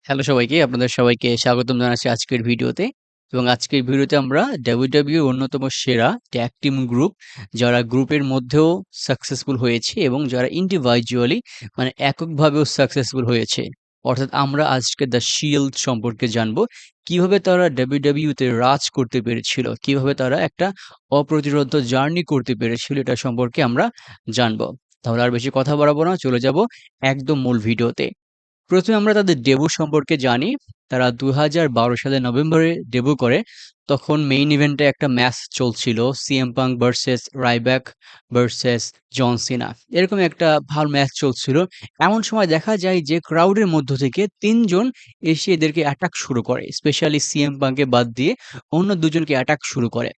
Hello সবাইকে, আপনাদের সবাইকে স্বাগতম জানাচ্ছি আজকের ভিডিওতে। এবং আজকের ভিডিওতে আমরা WWE র অন্যতম সেরা ট্যাগ টিম গ্রুপ, যারা গ্রুপের মধ্যেও সাকসেসফুল হয়েছে এবং যারা ইন্ডিভিজুয়ালি মানে এককভাবেও সাকসেসফুল হয়েছে। অর্থাৎ আমরা আজকে দ্য শিল্ড সম্পর্কে জানবো। কিভাবে তারা WWE তে রাজ করতে পেরেছিল, কিভাবে তারা একটা অপ্রতিরোধ্য জার্নি করতে পেরেছিল, এটা সম্পর্কে আমরা জানবো। তাহলে আর বেশি কথা বাড়াবো না, চলে যাব একদম মূল ভিডিওতে। প্রথমে আমরা তাদের ডেবু সম্পর্কে জানি। তারা ২০১২ সালের নভেম্বরে ডেবু করে। তখন মেইন ইভেন্টে একটা ম্যাচ চলছিল, সিএম পাঙ্ক ভার্সেস রাইব্যাক ভার্সেস জন সিনা। এরকম একটা ভালো ম্যাচ চলছিল। এমন সময় দেখা যায় যে ক্রাউডের মধ্য থেকে ৩ জন এসে এদেরকে অ্যাটাক শুরু করে। স্পেশালি সিএম পাঙ্ককে বাদ দিয়ে অন্য ২ জনকে অ্যাটাক শুরু করে।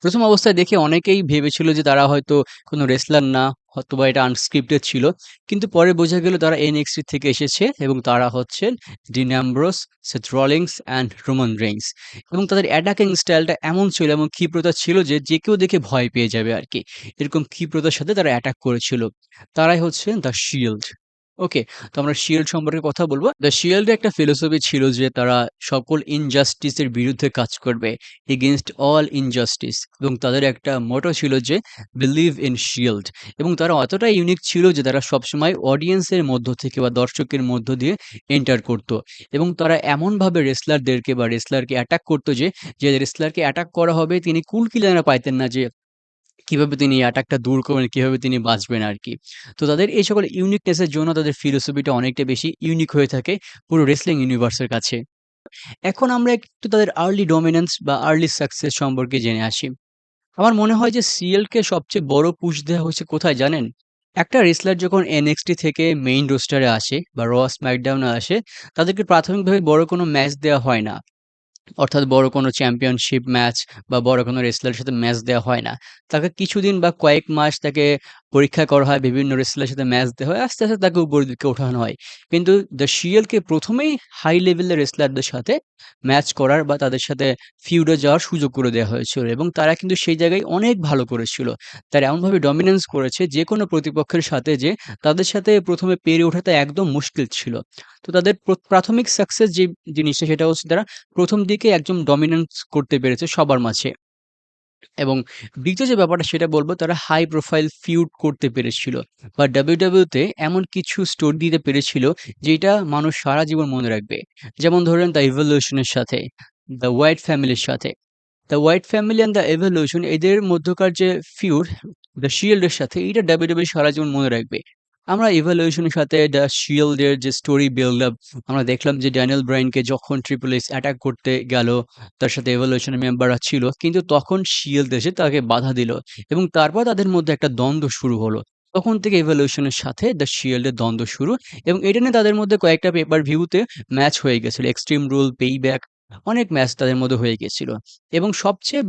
প্রথম অবস্থায় দেখে অনেকেই ভেবেছিল যে তারা হয়তো কোনো রেসলার না, হয়তোবা এটা আনস্ক্রিপ্টেড ছিল। কিন্তু পরে বোঝা গেল তারা NXT থেকে এসেছে এবং তারা হচ্ছেন Dean Ambrose, Seth Rollins and Roman Reigns. এবং তাদের অ্যাটাকিং স্টাইলটা এমন ছিল এবং ক্ষিপ্রতা ছিল যে কেউ দেখে ভয় পেয়ে যাবে আরকি। এরকম ক্ষিপ্রতার সাথে তারা অ্যাটাক করেছিল। তারাই হচ্ছে দ্য শিল্ড। ওকে, তো আমরা শিল্ড সম্পর্কে কথা বলবো। দ্য শিল্ডের একটা ফিলোসফি ছিল যে তারা সকল ইনজাস্টিসের বিরুদ্ধে কাজ করবে। এগেইনস্ট অল ইনজাস্টিস, এবং তাদের একটা মোটো ছিল যে বিলিভ ইন শিল্ড। এবং তারা অতটাই ইউনিক ছিল যে তারা সবসময় অডিয়েন্সের মধ্য থেকে বা দর্শকের মধ্য দিয়ে এন্টার করত। এবং তারা এমনভাবে রেসলারদেরকে বা রেসলারকে অ্যাটাক করতো যে রেসলারকে অ্যাটাক করা হবে তিনি কুল কিনারা পাইতেন না যে কিভাবে তিনি এই অ্যাটাকটা দূর করবেন, কিভাবে তিনি বাঁচবেন আরকি। তো তাদের এই সকল ইউনিকনেস এর জন্য তাদের ফিলোসফিটা অনেকটা বেশি ইউনিক হয়ে থাকে পুরো রেসলিং ইউনিভার্সের কাছে। এখন আমরা একটু তাদের আর্লি ডমিন্যান্স বা আর্লি সাকসেস সম্পর্কে জেনে আসি। আমার মনে হয় যে সিএলকে সবচেয়ে বড় পুশ দেওয়া হয়েছে কোথায় জানেন? একটা রেসলার যখন NXT থেকে মেইন রোস্টারে আসে বা স্ম্যাকডাউন এ আসে, তাদেরকে প্রাথমিকভাবে বড় কোনো ম্যাচ দেওয়া হয় না। অর্থাৎ বড় কোনো চ্যাম্পিয়নশিপ ম্যাচ বা বড় কোনো রেসলারের সাথে ম্যাচ দেওয়া হয় না। তাকে কিছুদিন বা কয়েক মাস তাকে পরীক্ষা করা হয়, বিভিন্ন রেসলারের সাথে ম্যাচ দেওয়া হয়। আস্তে, আস্তে তাকে উপরের দিকে ওঠানো হয়। কিন্তু দ্য শিয়েলকে ১ম এই হাই লেভেলের রেসলারদের সাথে ম্যাচ করার বা তাদের সাথে ফিউডে যাওয়ার সুযোগ করে দেওয়া হয়েছিল এবং তারা কিন্তু সেই জায়গায় অনেক ভালো করেছিল। তারা এমনভাবে ডমিন্যান্স করেছে যেকোনো প্রতিপক্ষের সাথে যে তাদের সাথে ১ম এ পেরে ওঠাটা একদম মুশকিল ছিল। তো তাদের প্রাথমিক সাকসেস যে জিনিসটা সেটা হচ্ছে তারা ১ম দিকে একদম ডমিন্যান্স করতে পেরেছে সবার মাঝে। এবং দ্বিতীয় যে ব্যাপারটা সেটা বলব, তারা হাই প্রোফাইল ফিউড করতে পেরেছিল বা WWE তে এমন কিছু স্টোরি দিতে পেরেছিল যেটা মানুষ সারা জীবন মনে রাখবে। যেমন ধরেন দ্য ইভলিউশন এর সাথে, দ্য হোয়াইট ফ্যামিলির সাথে। The white family and the evolution এদের মধ্যকার যে ফিউড দ্য শিল্ড এর সাথে, এইটা WWE সারা জীবন মনে রাখবে। আমরা ইভলিউশনের সাথে দ্য শিল্ড এর যে স্টোরি বিল্ড আপ, আমরা দেখলাম যে ড্যানিয়েল ব্রায়ানকে যখন ট্রিপল এইচ অ্যাটাক করতে গেল, তার সাথে এভলিউশনের মেম্বাররা ছিল, কিন্তু তখন শিল্ড এসে তাকে বাধা দিল এবং তারপর তাদের মধ্যে একটা দ্বন্দ্ব শুরু হলো। তখন থেকে এভলিউশনের সাথে দ্য শিল্ড এর দ্বন্দ্ব শুরু এবং এটা নিয়ে তাদের মধ্যে কয়েকটা পেপার ভিউতে ম্যাচ হয়ে গেছিল। এক্সট্রিম রুল, পেইব্যাক, অনেক ম্যাচ তাদের মধ্যে হয়ে গেছিল। এবং সবচেয়ে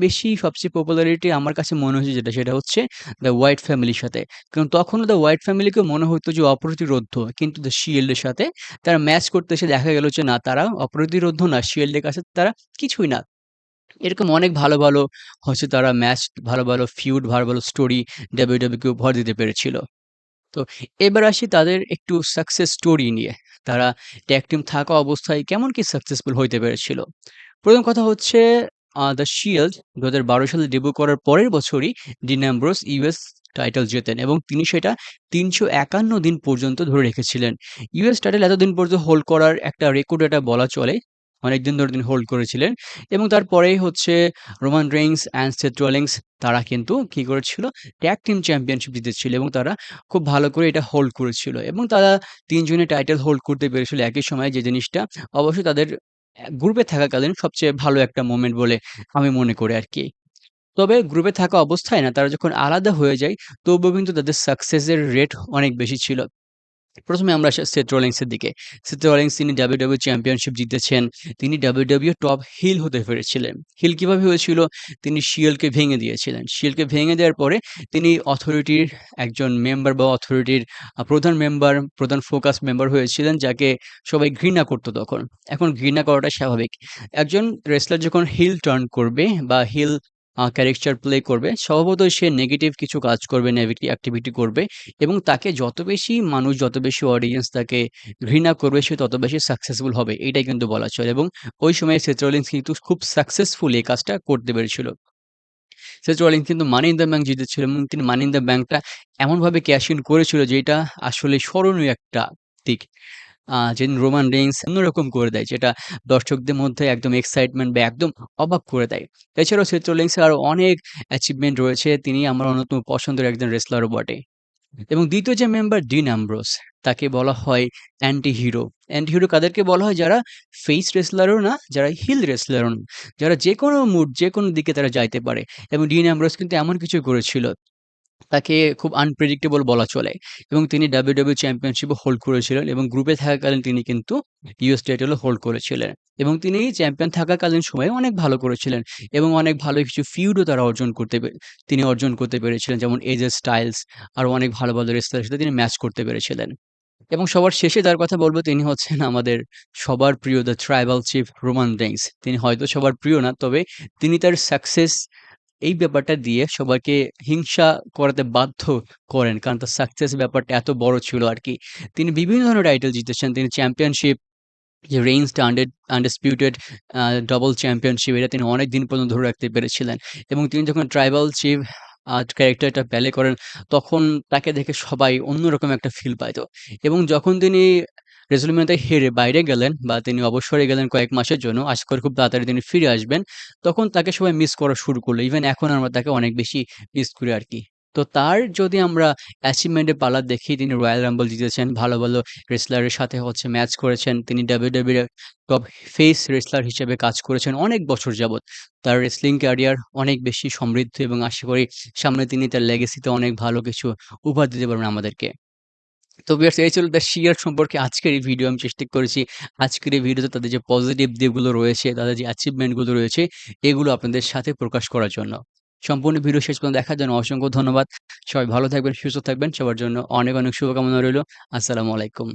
পপুলারিটি আমার কাছে মনে হয়েছে যেটা, সেটা হচ্ছে দ্য হোয়াইট ফ্যামিলির সাথে। কারণ তখনও দ্য হোয়াইট ফ্যামিলিকে মনে হতো যে অপ্রতিরোধ্য। কিন্তু দ্য শিল্ড এর সাথে তারা ম্যাচ করতে এসে দেখা গেল যে না, তারা অপ্রতিরোধ্য না, শিল্ড এর কাছে তারা কিছুই না। এরকম অনেক ভালো, ভালো হচ্ছে তারা ম্যাচ, ভালো, ভালো ফিউড, ভালো, ভালো স্টোরি WWE কে উপহার দিতে পেরেছিল। তো এবার আসি তাদের একটু সাকসেস স্টোরি নিয়ে। তারা ট্যাগ টিম থাকা অবস্থায় কেমন কি সাকসেসফুল হইতে পেরেছিল? ১ম কথা হচ্ছে দ্য শিল্ড ২০১২ সালে ডেবিউ করার পরের বছরই ডিন অ্যামব্রোস ইউএস টাইটেল জেতেন এবং তিনি সেটা ৩৫১ দিন পর্যন্ত ধরে রেখেছিলেন। ইউএস টাইটেল এতদিন পর্যন্ত হোল্ড করার একটা রেকর্ড এটা বলা চলে। অনেকদিন ধরে তিনি হোল্ড করেছিলেন এবং তারপরেই হচ্ছে রোমান রেইন্স অ্যান্ড সেথ রলিংস, তারা কিন্তু কি করেছিল? ট্যাগ টিম চ্যাম্পিয়নশিপ জিতেছিল এবং তারা খুব ভালো করে এটা হোল্ড করেছিল এবং তারা ৩ জনে টাইটেল হোল্ড করতে পেরেছিল একই সময়ে, যে জিনিসটা অবশ্যই তাদের গ্রুপে থাকাকালীন সবচেয়ে ভালো একটা মোমেন্ট বলে আমি মনে করি আরকি। তবে গ্রুপে থাকা অবস্থায় না, তারা যখন আলাদা হয়ে যায় তবুও কিন্তু তাদের সাকসেসের রেট অনেক বেশি ছিল। ১ম এ আমরা আসি সেথ রলিংস এর দিকে। সেথ রলিংস তিনি WWE চ্যাম্পিয়নশিপ জিতেছেন। তিনি WWE টপ হিল হতে পেরেছিলেন। হিল কিভাবে হয়েছিল? তিনি শিয়েলকে ভেঙে দিয়েছিলেন। শিয়েলকে ভেঙে দেওয়ার পরে তিনি অথরিটির একজন মেম্বার বা অথরিটির প্রধান মেম্বার, প্রধান ফোকাস মেম্বার হয়েছিলেন, যাকে সবাই ঘৃণা করত তখন। এখন ঘৃণা করাটা স্বাভাবিক। একজন রেসলার যখন হিল টার্ন করবে বা হিল ক্যারেক্টার প্লে করবে, স্বভাবতই সে নেগেটিভ কিছু কাজ করবে, নেগেটিভ অ্যাক্টিভিটি করবে এবং তাকে যত বেশি মানুষ, যত বেশি অডিয়েন্স তাকে ঘৃণা করবে, সে তত বেশি সাকসেসফুল হবে। এইটাই কিন্তু বলা চলে এবং ওই সময়ে সেথ রলিন্স কিন্তু খুব সাকসেসফুলি এই কাজটা করতে পেরেছিল। সেথ রলিন্স কিন্তু মানি ইন দ্য ব্যাংক জিতেছিল এবং তিনি মানি ইন দ্য ব্যাংকটা এমনভাবে ক্যাশ ইন করেছিল যেটা আসলে স্মরণীয় একটা দিক। যেদিন রোমান রেইন্স অন্যরকম করে দেয় যেটা দর্শকদের মধ্যে একদম এক্সাইটমেন্ট বা একদম অবাক করে দেয়। এছাড়াও সেথ রলিন্সের আরো অনেক অ্যাচিভমেন্ট রয়েছে। তিনি আমার অন্যতম পছন্দের একজন রেসলারও বটে। এবং ২য় যে মেম্বার ডিন অ্যামব্রোস, তাকে বলা হয় অ্যান্টি হিরো। অ্যান্টি হিরো কাদেরকে বলা হয়? যারা ফেস রেসলারও না, যারা হিল রেসলারও না। যারা যেকোনো যেকোনো দিকে তারা যাইতে পারে। এবং ডিন অ্যামব্রোস কিন্তু এমন কিছু করেছিল, তাকে খুব আনপ্রেডিক্টেবল বলা চলে এবং তিনি WWE চ্যাম্পিয়নশিপও হোল্ড করেছিলেন এবং গ্রুপে থাকাকালীন তিনি কিন্তু ইউএস টাইটেলও হোল্ড করেছিলেন এবং তিনি চ্যাম্পিয়ন থাকাকালীন সময়ে অনেক ভালো করেছিলেন এবং অনেক ভালো কিছু ফিউডও তারা তিনি অর্জন করতে পেরেছিলেন। যেমন এজে স্টাইলস আরও অনেক ভালো, ভালো রেসলারের সাথে তিনি ম্যাচ করতে পেরেছিলেন। এবং সবার শেষে যার কথা বলব তিনি হচ্ছেন আমাদের সবার প্রিয় the tribal chief Roman Reigns. তিনি হয়তো সবার প্রিয় না, তবে তিনি তার সাকসেস এই ব্যাপারটা দিয়ে সবাইকে হিংসা করাতে বাধ্য করেন। কারণ তার সাকসেস ব্যাপারটা এত বড় ছিল আরকি। তিনি বিভিন্ন ধরনের টাইটেল জিতেছেন। তিনি চ্যাম্পিয়নশিপ, যে রেইন্সটা আনডিসপিউটেড ডাবল চ্যাম্পিয়নশিপ, এটা তিনি অনেকদিন পর্যন্ত ধরে রাখতে পেরেছিলেন এবং তিনি যখন ট্রাইবাল চিফ ক্যারেক্টারটা প্লে করেন, তখন তাকে দেখে সবাই অন্যরকম একটা ফিল পাইত এবং যখন তিনি WrestleMania তে হেরে বাইরে গেলেন বা তিনি অবসরে গেলেন কয়েক মাসের জন্য, আশা করি খুব তাড়াতাড়ি তিনি ফিরে আসবেন। তখন তাকে সবাই মিস করা শুরু করলো। ইভেন এখন আমরা তাকে অনেক বেশি মিস করি আরকি। তো তার যদি আমরা অ্যাচিভমেন্ট এর পালা দেখি, তিনি রয়্যাল রাম্বল জিতেছেন, ভালো, ভালো রেসলারের সাথে হচ্ছে ম্যাচ করেছেন। তিনি WWE এর টপ ফেস রেসলার হিসেবে কাজ করেছেন অনেক বছর যাবৎ। তার রেসলিং ক্যারিয়ার অনেক বেশি সমৃদ্ধ এবং আশা করি সামনে তিনি তার লেগেসিতে অনেক ভালো কিছু উপহার দিতে পারবেন আমাদেরকে। তো ভিউয়ার্স, এই ছিল দ্য শিয়ার সম্পর্কে আজকের এই ভিডিও। আমি চেষ্টা করেছি আজকের এই ভিডিওতে তাদের যে পজিটিভ দিকগুলো রয়েছে, তাদের যে অ্যাচিভমেন্ট গুলো রয়েছে, এগুলো আপনাদের সাথে প্রকাশ করার জন্য। সম্পূর্ণ ভিডিও শেষ পর্যন্ত দেখার জন্য অসংখ্য ধন্যবাদ। সবাই ভালো থাকবেন, সুস্থ থাকবেন। সবার জন্য অনেক, অনেক শুভকামনা রইলো। আসসালামু আলাইকুম।